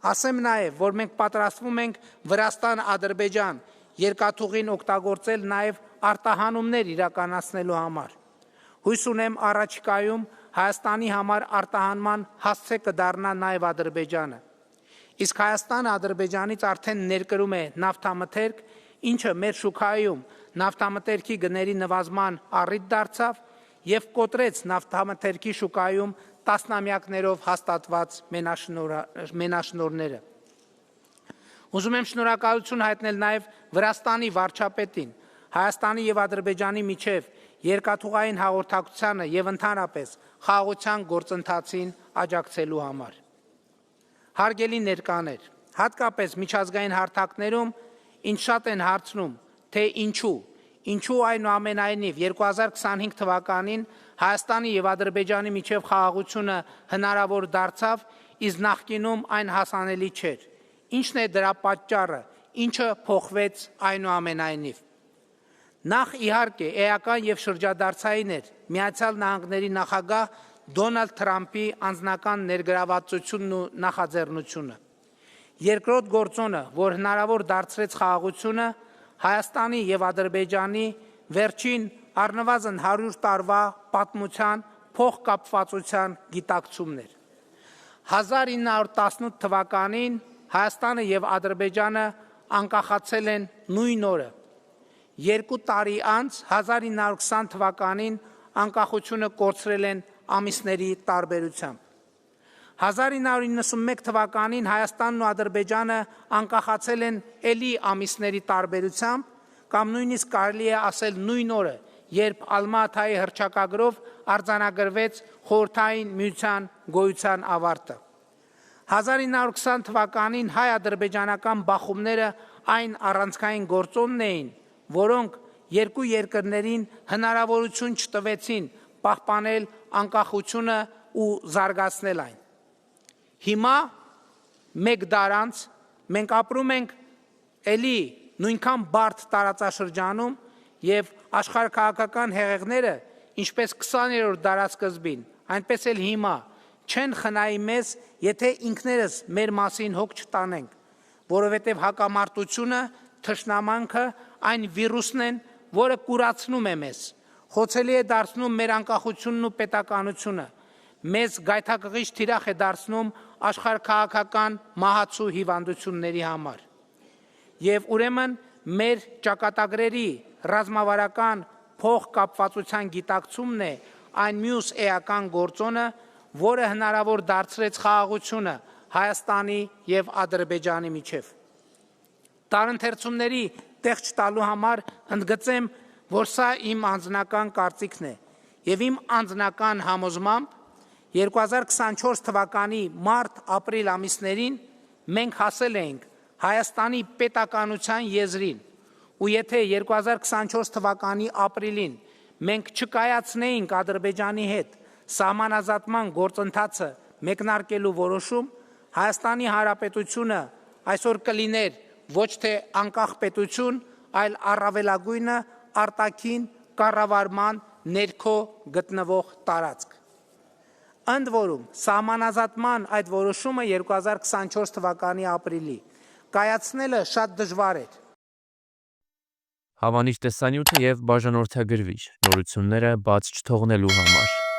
Ասեմ նաև, որ մենք պատրաստվում ենք Վրաստան-Ադրբեջան երկաթուղին օգտագործել նաև արտահանումներ իրականացնելու համար։ Հույս ունեմ առաջիկայում Հայաստանի համար արտահանման հասցե կդառնա նաև Ադրբեջանը։ Իսկ Հայաստանը Ադրբեջանից արդեն ներկրում է նավթամթերք, ինչը մեր շուկայում նավթամթերքի գների նվազման առիթ դարձավ և կոտրեց նավթամթերքի շուկայում տասնամյակներով հաստատված մենաշնորհները։ Ուզում եմ շնորհակալություն հայտնել նաև Վրաստանի վարչապետին, Հայաստանի և Ադրբեջանի միջև երկաթուղային հաղորդակցությանը և ընդհանրապես խաղաղության գործընթացին աջակցելու համար։ Հարգելի ներկաներ, հատկապես միջազգային հարթակներում ինձ շատ են հարցնում, թե ինչու այնուամենայնիվ 2025 թվականին Հայաստանի և Ադրբեջանի միջև խաղաղությունը հնարավոր դարձավ, իսկ նախկինում այն հասանելի չէր։ Ինչն է դրա պատճառը, ինչը փոխվեց այնուամենայնիվ։ Նախ իհարկե էական և շրջադարձային էր Միացյալ Նահանգների նախագահ Դոնալդ Թրամփի անձնական ներգրավվածությունն ու նախաձեռնությունը։ Երկրորդ գործոնը, որ հնարավոր դարձրեց խաղաղությունը, Հայաստանի և Ադրբեջանի վերջին առնվազն 100 տարվա պատմության փոխկապվածության գիտակցումն էր։ 1918 թվականին Հայաստանը և Ադրբեջանը անկախացել են նույն օրը։ 2 տարի անց 1920 թվականին անկախությունը կորցրել են ամիսների տարբերությամբ։ 1991 թվականին Հայաստանն ու Ադրբեջանը անկախացել են էլի ամիսների տարբերությամբ, կամ նույնիսկ կարելի է ասել նույն օրը, երբ Ալմա-Աթայի հռչակագրով արձանագրվեց Խորհրդային Միության գոյության ավարտը։ 1920 թվականին հայ-ադրբեջանական բախումները այն առանցքային գործոնն էին, որոնք երկու երկրներին հնարավորություն չտվեցին պահպանել անկախությունը ու զարգացնել այն։ Հիմա մեկ դար անց մենք ապրում ենք էլի նույնքան բարդ տարածաշրջանում և աշխարհաքաղաքական հեղեղները, ինչպես 20-րդ դարասկզբին, այնպես էլ հիմա չեն խնայի մեզ, եթե ինքներս մեր մասին հոգ չտանենք, որովհետև հակամարտությունը, թշնամանքը այն վիրուսն են, որը կուրացնում է մեզ, խոցելի է դարձնում մեր անկախությունն ու պետականությունը, մեզ գայթակղիչ թիրախ է դարձնում աշխարհաքաղաքական մահացու հիվանդությունների համար։ Եվ ուրեմն մեր ճակատագրերի ռազմավարական փոխկապվածության գիտակցումն է այն մյուս էական գործոնը, որը հնարավոր դարձրեց խաղաղությունը Հայաստանի և Ադրբեջանի միջև։ Տարընթերցումների տեղ չտալու համար ընդգծեմ, որ սա իմ անձնական կարծիքն է և իմ անձնական համոզմամբ 2024 թվականի մարտ-ապրիլ ամիսներին մենք հասել էինք Հայաստանի պետականության եզրին, ու եթե 2024 թվականի ապրիլին մենք չկայացնեինք Ադրբեջանի հետ սահմանազատման գործընթացը մեկնարկելու որոշում, Հայաստանի Հանրապետությունը այսօր կլիներ ոչ թե անկախ պետություն, այլ առավելագույնը արտաքին կառավարման ներքո գտնվող տարածք։ Ընդ որում, սահմանազատման այդ որոշումը 2024 թվականի ապրիլի կայացնելը շատ դժվար էր։ Հավանիչ տեսանյութը և բաժանորդագրվիչ նորությունները բաց չթողնելու համար։